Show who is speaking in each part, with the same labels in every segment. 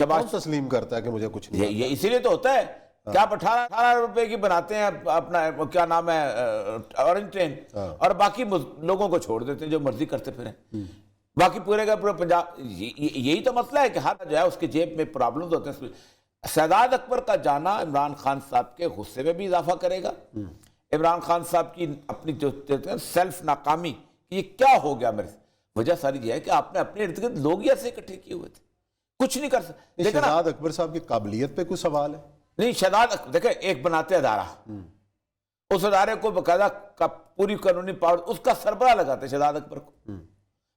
Speaker 1: کون تسلیم کرتا ہے کہ مجھے کچھ نہیں
Speaker 2: یہ اسی لیے تو ہوتا ہے کہ آپ 18 روپے کی بناتے ہیں اپنا کیا نام ہے اورنج ٹرین، اور باقی لوگوں کو چھوڑ دیتے ہیں جو مرضی کرتے پھریں، باقی پورے کا پورا پنجاب. یہی تو مسئلہ ہے کہ ہر جو ہے اس کے جیب میں پرابلمز ہوتے ہیں. شہزاد اکبر کا جانا عمران خان صاحب کے غصے میں بھی اضافہ کرے گا. عمران خان صاحب کی اپنی جو سیلف ناکامی، یہ کیا ہو گیا میرے سے، وجہ ساری یہ ہے کہ آپ نے اپنے ارد گرد لوگ ہی ایسے اکٹھے کیے ہوئے تھے، کچھ نہیں کر سکتے.
Speaker 1: شہزاد اکبر صاحب کی قابلیت پہ کوئی سوال ہے؟
Speaker 2: نہیں، شہزاد دیکھیں ایک بناتے ادارہ، اس ادارے کو باقاعدہ پوری قانونی پاور اس کا سربراہ لگاتے شہزاد اکبر کو،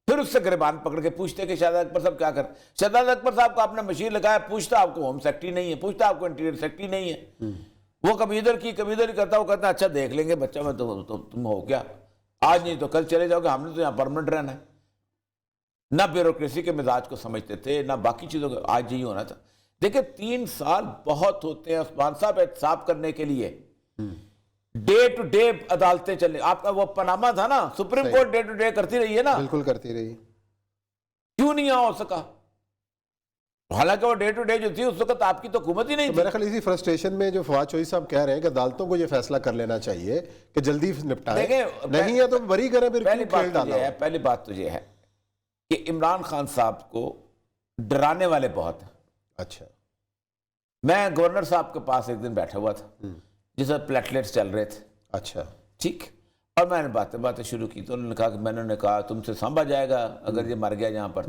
Speaker 2: پھر اس سے گریبان پکڑ کے پوچھتے کہ شہزاد اکبر صاحب کیا کر. شہزاد اکبر صاحب کو آپ نے مشیر لگایا، پوچھتا آپ کو ہوم سیکرٹری نہیں ہے، پوچھتا آپ کو انٹیریئر سیکرٹری نہیں ہے، وہ کبھی ادھر کی کبھی ادھر ہی کرتا. وہ کہتا ہے اچھا دیکھ لیں گے بچہ میں تم ہو کیا، آج نہیں تو کل چلے جاؤ گے، ہم نے تو یہاں پرمنٹ رہنا ہے. نہ بیوروکریسی کے مزاج کو سمجھتے تھے، نہ باقی چیزوں کو. آج یہی ہونا تھا. دیکھیں 3 سال بہت ہوتے ہیں عثمان صاحب احتساب کرنے کے لیے. ڈے ٹو ڈے عدالتیں چلیں. آپ کا وہ پاناما تھا نا، supreme court day to day کرتی رہی ہے نا،
Speaker 1: بالکل کرتی رہی.
Speaker 2: کیوں نہیں ہو سکا؟ حالانکہ وہ ڈے ٹو ڈے جو تھی اس وقت آپ کی تو حکومت ہی نہیں تھی.
Speaker 1: میرا خیال اسی فرسٹریشن میں جو فواد چوہدری صاحب کہہ رہے ہیں کہ عدالتوں کو یہ فیصلہ کر لینا چاہیے کہ جلدی نپٹائیں، نہیں ہے تو بری کریں. پھر
Speaker 2: پہلی بات تو یہ ہے کہ عمران خان صاحب کو ڈرانے والے بہت ہیں.
Speaker 1: اچھا،
Speaker 2: میں گورنر صاحب کے پاس ایک دن بیٹھا ہوا تھا جس وقت پلیٹلیٹس چل رہے تھے.
Speaker 1: اچھا،
Speaker 2: ٹھیک، اور میں نے باتیں شروع کی تو انہوں نے کہا کہ میں نے کہا تم سے سانبھا جائے گا اگر یہ مر گیا یہاں پر.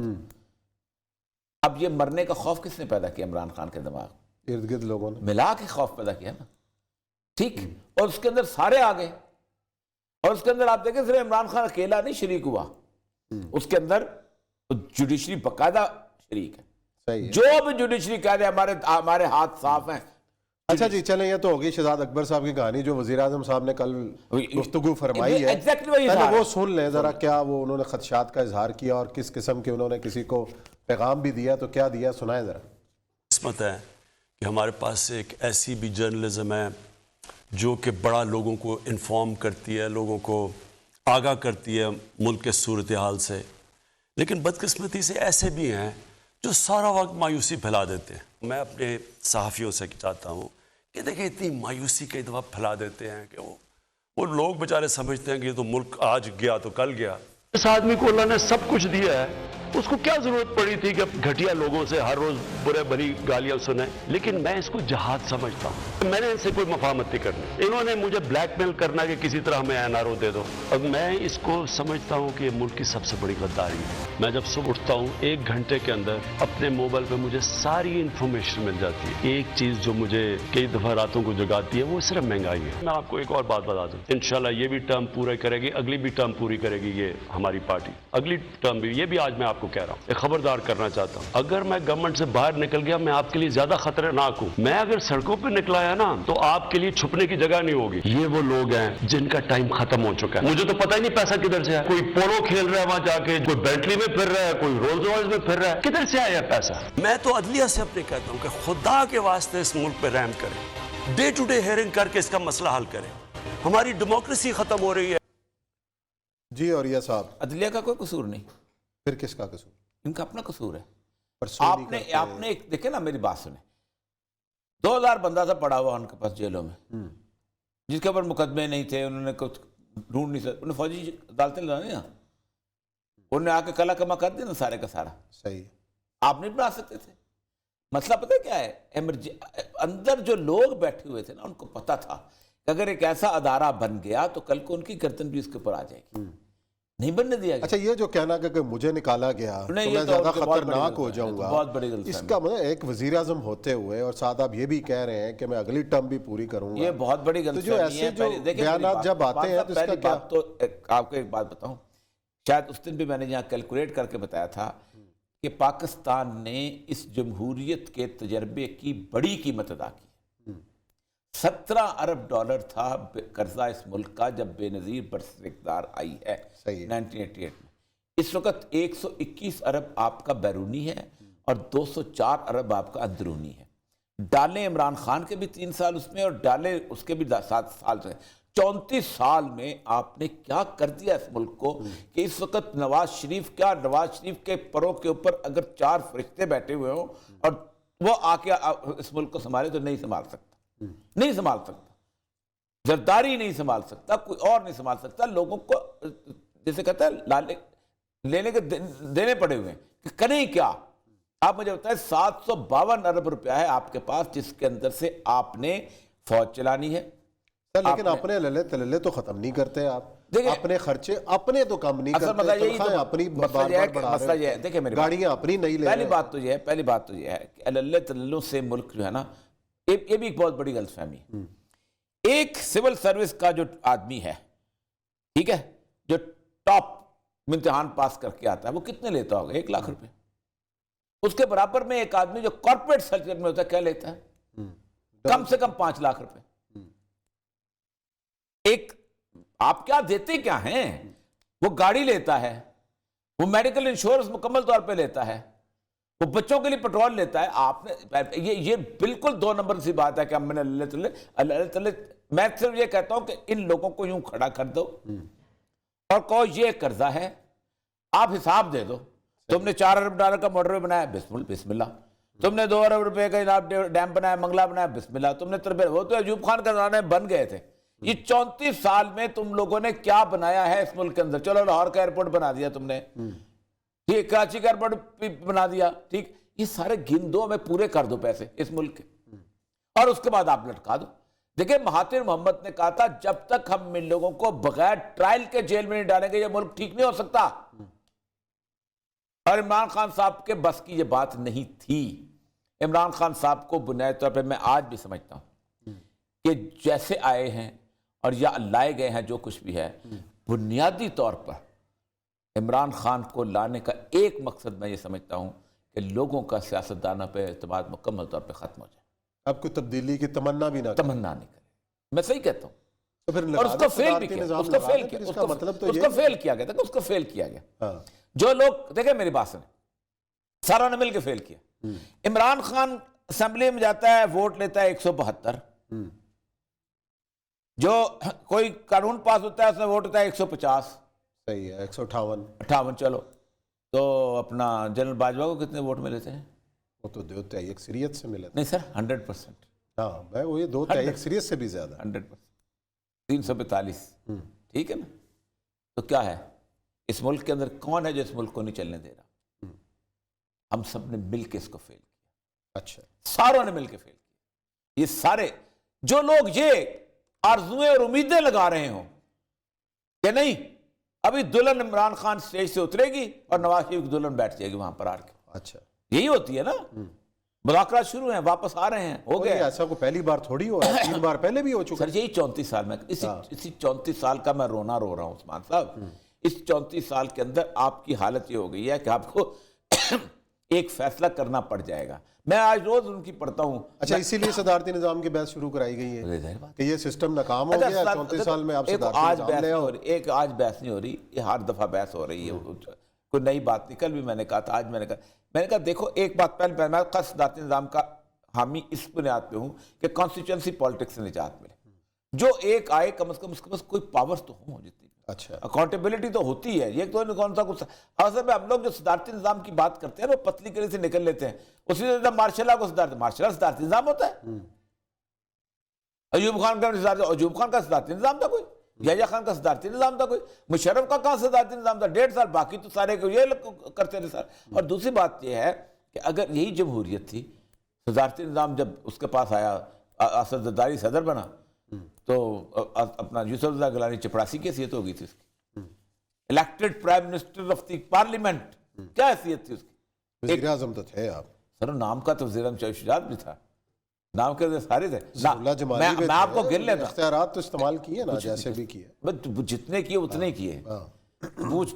Speaker 2: اب یہ مرنے کا خوف کس نے پیدا کیا؟ عمران خان کے دماغ
Speaker 1: ارد گرد لوگوں نے
Speaker 2: ملا کے خوف پیدا کیا نا. ٹھیک، اور اس کے اندر سارے آ گئے، اور اس کے اندر آپ دیکھیں صرف عمران خان اکیلا نہیں شریک ہوا، اس کے اندر جوڈیشری باقاعدہ شریک ہے.
Speaker 1: صحیح ہے.
Speaker 2: جو بھی جوڈیشری کہہ دے ہمارے ہاتھ صاف ہیں.
Speaker 1: اچھا جی چلیں، یہ تو ہوگی شہزاد اکبر صاحب کی کہانی جو وزیر اعظم صاحب نے کل گفتگو فرمائی ہے. پہلے وہ سن لیں ذرا، کیا وہ انہوں نے خدشات کا اظہار کیا اور کس قسم کے انہوں نے کسی کو پیغام بھی دیا، تو کیا دیا سنائیں ذرا.
Speaker 3: قسمت ہے کہ ہمارے پاس ایک ایسی بھی جرنلزم ہے جو کہ بڑا لوگوں کو انفارم کرتی ہے، لوگوں کو آگاہ کرتی ہے ملک کے صورتحال سے. لیکن بدقسمتی سے ایسے بھی ہیں جو سارا وقت مایوسی پھیلا دیتے ہیں. میں اپنے صحافیوں سے چاہتا ہوں کہ دیکھیں اتنی مایوسی کئی دفعہ پھیلا دیتے ہیں کہ وہ لوگ بیچارے سمجھتے ہیں کہ یہ تو ملک آج گیا تو کل گیا.
Speaker 4: اس آدمی کو اللہ نے سب کچھ دیا ہے، اس کو کیا ضرورت پڑی تھی کہ گھٹیا لوگوں سے ہر روز برے بھلی گالیاں سنیں. لیکن میں اس کو جہاد سمجھتا ہوں. میں نے ان سے کوئی مفاہمت نہیں کرنی. انہوں نے مجھے بلیک میل کرنا کہ کسی طرح ہمیں NRO دے دو. اب میں اس کو سمجھتا ہوں کہ یہ ملک کی سب سے بڑی غداری ہے. میں جب صبح اٹھتا ہوں 1 گھنٹے کے اندر اپنے موبائل پہ مجھے ساری انفارمیشن مل جاتی ہے. ایک چیز جو مجھے کئی دفعہ راتوں کو جگاتی ہے وہ صرف مہنگائی ہے. میں آپ کو ایک اور بات بتا دوں، انشاءاللہ یہ بھی ٹرم پورا کرے گی، اگلی بھی ٹرم پوری کرے گی یہ ہماری پارٹی. اگلی ٹرم بھی، یہ بھی آج میں آپ کو کہہ رہا ہوں، ایک خبردار کرنا چاہتا ہوں. اگر میں گورنمنٹ سے باہر نکل گیا میں آپ کے لیے زیادہ خطرناک ہوں. میں اگر سڑکوں پہ نکلایا نا تو آپ کے لیے چھپنے کی جگہ نہیں ہوگی. یہ وہ لوگ ہیں جن کا ٹائم ختم ہو چکا ہے. مجھے تو پتہ ہی نہیں پیسہ کدھر سے ہے. کوئی پولو کھیل رہا ہے وہاں جا کے، کوئی بینٹلی میں پھر رہا ہے، کوئی رولز رائس میں پھر رہا ہے. کدھر سے آیا پیسہ؟
Speaker 3: میں تو عدلیہ سے اپنے کہتا ہوں کہ خدا کے واسطے اس ملک پہ رحم کریں، ڈے ٹو ڈے ہیئرنگ کر کے اس کا مسئلہ حل کریں. ہماری ڈیموکریسی ختم ہو رہی ہے.
Speaker 1: جی اور یہ صاحب
Speaker 2: عدلیہ کا کوئی قصور نہیں.
Speaker 1: پھر کس کا قصور؟
Speaker 2: ان کا اپنا قصور ہے.
Speaker 1: آپ
Speaker 2: نے ایک دیکھے نا، میری بات سنیں، 2000 بندہ تھا پڑا ہوا ان کے پاس جیلوں میں، جس کے اوپر مقدمے نہیں تھے، انہوں نے کچھ ڈھونڈ نہیں سکتے، انہوں نے فوجی عدالتیں لگانی نا، انہوں نے آ کے کلا کما کر دیا نا سارے کا سارا.
Speaker 1: صحیح،
Speaker 2: آپ نہیں بنا سکتے تھے. مسئلہ پتہ کیا ہے؟ اندر جو لوگ بیٹھے ہوئے تھے نا، ان کو پتا تھا کہ اگر ایک ایسا ادارہ بن گیا تو کل کو ان کی گردن بھی اس کے اوپر آ جائے گی. نہیں بننے دیا گیا.
Speaker 1: اچھا یہ جو کہنا کہ مجھے نکالا گیا تو میں زیادہ خطرناک ہو جاؤں گا،
Speaker 2: بہت بڑی غلط ہے.
Speaker 1: اس کا مطلب ایک وزیر اعظم ہوتے ہوئے اور ساتھ آپ یہ بھی کہہ رہے ہیں کہ میں اگلی ٹرم بھی پوری کروں گا،
Speaker 2: یہ بہت بڑی غلط ہے.
Speaker 1: جو ایسے جو بیانات جب آتے ہیں تو اس کا کیا؟
Speaker 2: تو آپ کو ایک بات بتاؤں، شاید اس دن بھی میں نے یہاں کیلکولیٹ کر کے بتایا تھا کہ پاکستان نے اس جمہوریت کے تجربے کی بڑی قیمت ادا کی. 17 ارب ڈالر تھا قرضہ اس ملک کا جب بے نظیر برسر اقتدار آئی ہے 1988 میں. اس وقت 121 ارب آپ کا بیرونی ہے اور 204 ارب آپ کا اندرونی ہے. ڈالیں عمران خان کے بھی 3 سال اس میں اور ڈالیں اس کے بھی 7 سال سے. 34 سال میں آپ نے کیا کر دیا اس ملک کو کہ اس وقت نواز شریف کے پروں کے اوپر اگر 4 فرشتے بیٹھے ہوئے ہوں اور وہ آ کے اس ملک کو سنبھالے تو نہیں سنبھال سکتا، نہیں سنبھال سکتا، زرداری نہیں سنبھال سکتا، کوئی اور نہیں سنبھال سکتا. لوگوں کو جیسے کہتا ہے لالے لینے کے دینے پڑے ہوئے ہیں کہ کریں کیا. آپ مجھے بتائیں 752 ارب روپیہ ہے آپ کے پاس جس کے اندر سے آپ نے فوج چلانی ہے.
Speaker 1: سر لیکن اپنے للے تللے تو ختم نہیں کرتے آپ،
Speaker 2: دیکھیں
Speaker 1: اپنے خرچے اپنے تو کم نہیں
Speaker 2: اصل مسئلہ
Speaker 1: کرتے،
Speaker 2: یہی تو
Speaker 1: تنخواہیں اپنی بار
Speaker 2: مسئلہ یہ ہے
Speaker 1: بار
Speaker 2: کہ
Speaker 1: بڑھا
Speaker 2: مسئلہ یہ ہے،
Speaker 1: رہے
Speaker 2: دیکھیں میری
Speaker 1: ہیں، گاڑیاں اپنی نہیں لے
Speaker 2: پہلی
Speaker 1: رہے
Speaker 2: بات تو یہ ہے، پہلی بات تو یہ ہے کہ اللہ تللوں سے ملک جو ہے نا، یہ بھی ایک بہت بڑی غلط فہمی ہے. ایک سول سروس کا جو آدمی ہے، ٹھیک ہے، جو ٹاپ امتحان پاس کر کے آتا ہے، وہ کتنے لیتا ہوگا؟ 1 لاکھ روپے. اس کے برابر میں ایک آدمی جو کارپوریٹ سیکٹر میں ہوتا ہے کیا لیتا ہے؟ کم سے کم 5 لاکھ روپے. ایک آپ کیا دیتے کیا ہیں؟ وہ گاڑی لیتا ہے، وہ میڈیکل انشورنس مکمل طور پہ لیتا ہے، وہ بچوں کے لیے پیٹرول لیتا ہے. آپ نے یہ بالکل 2 نمبر سی بات ہے کہ ہم نے اللہ تعالی میں صرف یہ کہتا ہوں کہ ان لوگوں کو یوں کھڑا کر دو اور کہو یہ قرضہ ہے، آپ حساب دے دو. تم نے 4 ارب ڈالر کا موٹر وے بنایا، بسم اللہ. تم نے 2 ارب روپے کا ڈیم بنایا، منگلہ بنایا، بسم اللہ. تم نے وہ تو ایوب خان کا زمانے میں بن گئے تھے. یہ 34 سال میں تم لوگوں نے کیا بنایا ہے اس ملک کے اندر؟ چلو لاہور کا ایئرپورٹ بنا دیا تم نے، ٹھیک، کراچی کا ایئرپورٹ بنا دیا، ٹھیک. یہ سارے گن دو، ہمیں پورے کر دو پیسے اس ملک کے، اور اس کے بعد آپ لٹکا دو. دیکھیں مہاتیر محمد نے کہا تھا جب تک ہم ان لوگوں کو بغیر ٹرائل کے جیل میں نہیں ڈالیں گے یہ ملک ٹھیک نہیں ہو سکتا. اور عمران خان صاحب کے بس کی یہ بات نہیں تھی. عمران خان صاحب کو بنیادی طور پہ میں آج بھی سمجھتا ہوں کہ جیسے آئے ہیں اور یا لائے گئے ہیں جو کچھ بھی ہے، بنیادی طور پر عمران خان کو لانے کا ایک مقصد میں یہ سمجھتا ہوں کہ لوگوں کا سیاستدانوں پہ اعتماد مکمل طور پہ ختم ہو جائے.
Speaker 1: اب کوئی تبدیلی کی تمنا بھی نہ کریں.
Speaker 2: تمنا نہیں کرے، میں صحیح کہتا ہوں.
Speaker 1: تو پھر
Speaker 2: اور اس کو فیل بھی
Speaker 1: صدارتی
Speaker 2: کیا،
Speaker 1: نظام
Speaker 2: اس کو
Speaker 1: لگا
Speaker 2: فیل
Speaker 1: دیں،
Speaker 2: کیا،
Speaker 1: پھر
Speaker 2: اس
Speaker 1: اس کا
Speaker 2: کو
Speaker 1: مطلب تو
Speaker 2: اس
Speaker 1: یہ
Speaker 2: کو فیل کیا گیا تھا، اس کو فیل کیا گیا.
Speaker 1: ہاں
Speaker 2: جو لوگ دیکھیں میری بات سنیں، سارا نے مل کے فیل کیا. عمران خان اسمبلی میں جاتا ہے، ووٹ لیتا ہے 172. جو کوئی قانون پاس ہوتا ہے اس میں ووٹ ہوتا ہے 150.
Speaker 1: صحیح ہے، 158.
Speaker 2: چلو تو اپنا جنرل باجوہ کو کتنے ووٹ ملے تھے؟
Speaker 1: وہ تو 2 تہائی اکثریت سے ملے تھے.
Speaker 2: نہیں سر، 100%.
Speaker 1: ہاں میں وہ یہ 2 تہائی اکثریت سے بھی زیادہ.
Speaker 2: 100%. 342. ٹھیک ہے نا. تو کیا ہے اس ملک کے اندر کون ہے جو اس ملک کو نہیں چلنے دے رہا؟ ہم سب نے مل کے اس کو فیل کیا.
Speaker 1: اچھا،
Speaker 2: ساروں نے مل کے فیل کیا. یہ سارے جو لوگ یہ آرزویں اور امیدیں لگا رہے ہوں کہ نہیں ابھی دلہن عمران خان سٹیج سے اترے گی اور نواز شریف کی دلہن بیٹھ جائے گی وہاں پر آ کے،
Speaker 1: اچھا
Speaker 2: یہی ہوتی ہے نا. مذاکرات شروع ہیں، واپس آ رہے ہیں، ہو گئے.
Speaker 1: ایسا کو پہلی بار تھوڑی ہو رہا ہے، 3 بار پہلے بھی ہو چکا.
Speaker 2: سر یہی 34 سال میں اسی 34 سال کا میں رونا رو رہا ہوں عثمان صاحب. اس 34 سال کے اندر آپ کی حالت یہ ہو گئی ہے کہ آپ کو ایک فیصلہ کرنا پڑ جائے گا. میں آج روز ان کی پڑھتا ہوں.
Speaker 1: اچھا اسی لیے صدارتی نظام کی بحث شروع کرائی گئی ہے کہ یہ سسٹم ناکام ہو گیا. 34 سال میں آپ صدارتی نظام لے آؤ.
Speaker 2: ایک آج بحث نہیں ہو رہی، یہ ہر دفعہ بحث ہو رہی ہے. کوئی نئی بات نہیں. کل بھی میں نے کہا تھا، آج میں نے کہا دیکھو ایک بات پہلے میں صدارتی نظام کا حامی اس بنیاد پہ ہوں کہ کانسٹیچوئنسی پالیٹکس سے نجات ملے. جو ایک آئے کم از کم اس کے پاس کوئی پاورز تو ہوں جتنی.
Speaker 1: اچھا
Speaker 2: اکاؤنٹیبلٹی تو ہوتی ہے. یہ تو کون سا کچھ اصل میں ہم لوگ جو صدارتی نظام کی بات کرتے ہیں وہ پتلی کلی سے نکل لیتے ہیں. اسی طرح مارشل لا کو صدارتی نظام ہوتا ہے. ایوب خان کا صدارتی نظام تھا کوئی، یحییٰ خان کا صدارتی نظام تھا کوئی، مشرف کا کہاں صدارتی نظام تھا؟ 1.5 سال باقی تو سارے یہ کرتے رہے سر. اور دوسری بات یہ ہے کہ اگر یہی جمہوریت تھی، صدارتی نظام جب اس کے پاس آیا، اسد زرداری صدر بنا تو اپنا یوسف رضا گیلانی چپڑاسی کی حیثیت ہو گئی تھی اس کی. Elected prime minister of the parliament, کیا حیثیت تھی اس کی؟
Speaker 1: وزیر اعظم تو تھے آپ.
Speaker 2: سر نام کا تو وزیر اعظم شجاعت بھی تھا، نام کے سارے تھے.
Speaker 1: میں
Speaker 2: آپ کو گن لیتا،
Speaker 1: اختیارات تو استعمال کیے نا جیسے بھی کیے.
Speaker 2: جتنے کیے اتنے کیے،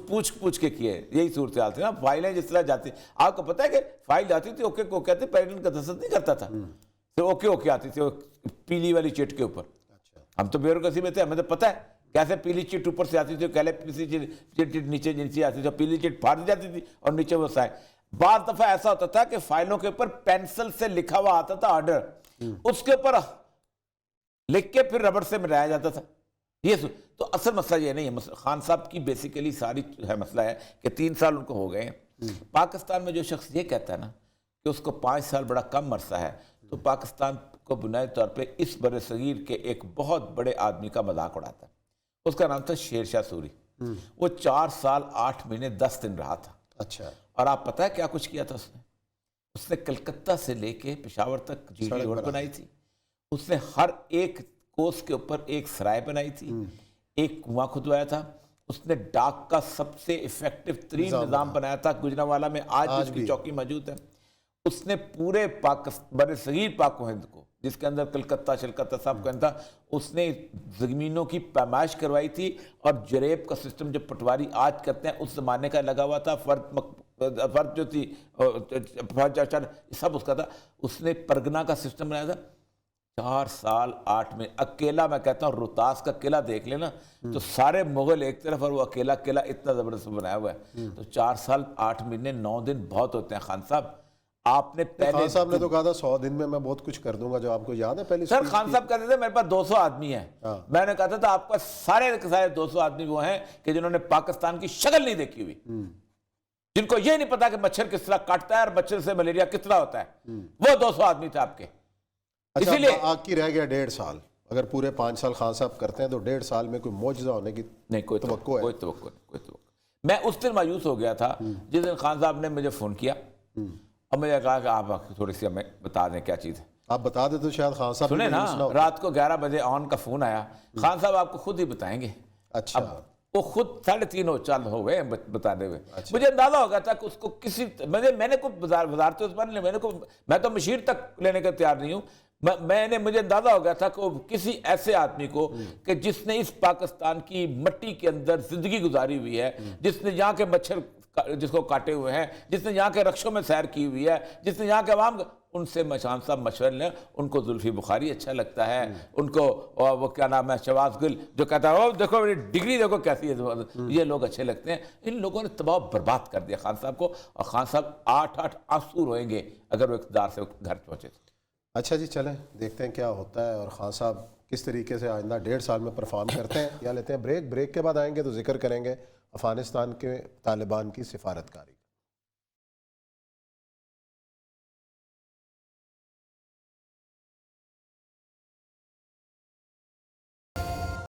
Speaker 2: پوچھ کے کیے. یہی صورتحال تھی نا. فائلیں جس طرح جاتی، آپ کو پتہ ہے کہ فائل جاتی تھی اوکے کو کہتے، پریزیڈنٹ کا دستخط نہیں کرتا تھا، صرف اوکے آتی تھی پیلی والی چٹ کے اوپر. ہم تو بیوروکریسی میں تھے، ہمیں تو پتہ ہے کیسے پیلی چٹ اوپر سے آتی تھی، کیلے چٹ نیچے آتی تھی، پیلی چٹ پھاڑ دی جاتی تھی اور نیچے وہ سائے. بعض دفعہ ایسا ہوتا تھا کہ فائلوں کے اوپر پینسل سے لکھا ہوا آتا تھا آرڈر، اس کے اوپر لکھ کے پھر ربڑ سے ملایا جاتا تھا. یہ تو اصل مسئلہ یہ نہیں ہے. خان صاحب کی بیسیکلی ساری ہے مسئلہ ہے کہ 3 سال ان کو ہو گئے ہیں. پاکستان میں جو شخص یہ کہتا ہے نا کہ کہ اس کو 5 سال بڑا کم عرصہ ہے، تو پاکستان کو بنیادی طور پہ اس بر صغیر کے ایک بہت بڑے آدمی کا مذاق اڑاتا ہے. اس کا نام تھا شیر شاہ سوری. وہ 4 سال 8 مہینے 10 دن رہا تھا.
Speaker 1: اچھا.
Speaker 2: اور آپ پتہ ہے کیا کچھ کیا تھا اس نے کلکتہ سے لے کے پشاور تک جی ڈی روڈ بنائی تھی. اس نے ہر ایک کوس کے اوپر ایک سرائے بنائی تھی، ایک کنواں کھدوایا تھا. اس نے ڈاک کا سب سے ایفیکٹو ترین نظام بنایا تھا. گجرانوالہ میں آج بھی اس کی چوکی موجود ہے. اس نے پورے بر صغیر پاک و ہند کو، جس کے اندر کلکتہ شلکتہ سب کا تھا، اس نے زمینوں کی پیمائش کروائی تھی. اور جریب کا سسٹم جو پٹواری آج کرتے ہیں اس زمانے کا لگا ہوا تھا. فرد جو تھی سب اس کا تھا. اس نے پرگنا کا سسٹم بنایا تھا. 4 سال 8 میں اکیلا، میں کہتا ہوں روہتاس کا قلعہ دیکھ لینا تو سارے مغل ایک طرف اور وہ اکیلا قلعہ اتنا زبردست بنایا ہوا ہے. تو 4 سال 8 مہینے 9 دن بہت ہوتے ہیں. خان صاحب آپ نے پہلے،
Speaker 1: خان صاحب نے تو کہا تھا 100 دن میں بہت کچھ کر دوں گا، جو آپ کو یاد ہے پہلے.
Speaker 2: سر خان صاحب کہتے تھے میرے پاس 200 آدمی ہیں. میں نے کہا تھا آپ کا سارے 200 آدمی وہ ہیں کہ جنہوں نے پاکستان کی شکل نہیں دیکھی ہوئی، جن کو یہ نہیں پتا کہ مچھر کس طرح کاٹتا ہے اور مچھر سے ملیریا کس طرح ہوتا ہے. وہ 200 آدمی تھے آپ کے.
Speaker 1: اچھا،
Speaker 2: اسی لیے
Speaker 1: آپ کی رہ گیا 1.5 سال. اگر پورے 5 سال خان صاحب کرتے ہیں تو 1.5 سال میں کوئی معجزہ ہونے کی
Speaker 2: نہیں، کوئی
Speaker 1: توقع ہے؟
Speaker 2: کوئی توقع نہیں. میں اس دن مایوس ہو گیا تھا جس دن خان صاحب نے مجھے فون کیا اور مجھے کہا کہ آپ تھوڑی سی ہمیں بتا دیں کیا چیز ہے.
Speaker 1: آپ بتا دیں تو شاید خان صاحب
Speaker 2: سنیں نا، رات کو 11 بجے آن کا فون آیا. خان صاحب آپ کو خود ہی بتائیں گے.
Speaker 1: اچھا.
Speaker 2: وہ خود 3:30 چال ہو گئے بتانے ہوئے. مجھے اندازہ ہو گیا تھا کہ اس کو کسی میں نے کوئی وزارت عثمان نے میں تو مشیر تک لینے کا تیار نہیں ہوں. مجھے اندازہ ہو گیا تھا کہ کسی ایسے آدمی کو کہ جس نے اس پاکستان کی مٹی کے اندر زندگی گزاری ہوئی ہے، جس نے یہاں کے مچھر جس کو کاٹے ہوئے ہیں، جس نے یہاں کے رکشوں میں سیر کی ہوئی ہے، جس نے یہاں کے عوام، ان سے خان صاحب مشورہ لیں. ان کو زلفی بخاری اچھا لگتا ہے، ان کو وہ کیا نام ہے شواز گل جو کہتا ہے دیکھو میری ڈگری دیکھو کیسی ہے، یہ لوگ اچھے لگتے ہیں. ان لوگوں نے تباہ برباد کر دیا خان صاحب کو. اور خان صاحب 8 آنسو روئیں گے اگر وہ اقتدار سے گھر پہنچے.
Speaker 1: اچھا جی، چلیں دیکھتے ہیں کیا ہوتا ہے اور خان صاحب کس طریقے سے آئندہ 1.5 سال میں پرفارم کرتے ہیں. یا لیتے ہیں بریک کے بعد آئیں گے تو ذکر کریں گے افغانستان کے طالبان کی سفارتکاری.